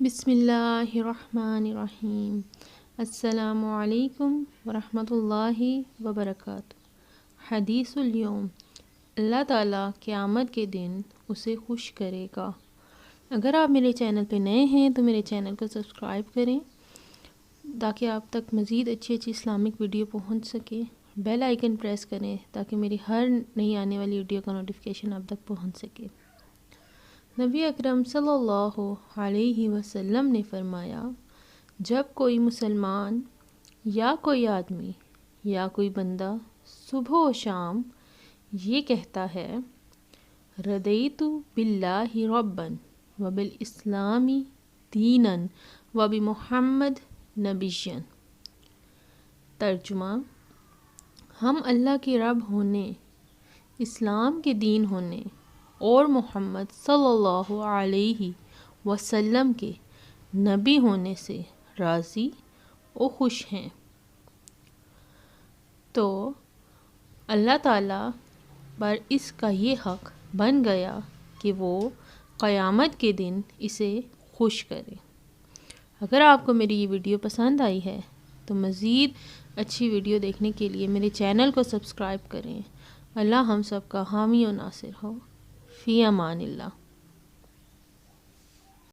بسم اللہ الرحمن الرحیم۔ السلام علیکم ورحمۃ اللہ وبرکاتہ۔ حدیث اليوم، اللہ تعالیٰ قیامت کے دن اسے خوش کرے گا۔ اگر آپ میرے چینل پہ نئے ہیں تو میرے چینل کو سبسکرائب کریں تاکہ آپ تک مزید اچھی اسلامک ویڈیو پہنچ سکے۔ بیل آئیکن پریس کریں تاکہ میری ہر نئی آنے والی ویڈیو کا نوٹیفیکیشن آپ تک پہنچ سکے۔ نبی اکرم صلی اللہ علیہ وسلم نے فرمایا، جب کوئی مسلمان یا کوئی آدمی یا کوئی بندہ صبح و شام یہ کہتا ہے رضیت باللہ ربا وبالاسلام دینا وبمحمد نبیا، ترجمہ: ہم اللہ کے رب ہونے، اسلام کے دین ہونے اور محمد صلی اللہ علیہ وسلم کے نبی ہونے سے راضی و خوش ہیں، تو اللہ تعالیٰ پر اس کا یہ حق بن گیا کہ وہ قیامت کے دن اسے خوش کرے۔ اگر آپ کو میری یہ ویڈیو پسند آئی ہے تو مزید اچھی ویڈیو دیکھنے کے لیے میرے چینل کو سبسکرائب کریں۔ اللہ ہم سب کا حامی و ناصر ہو۔ فی امان اللہ۔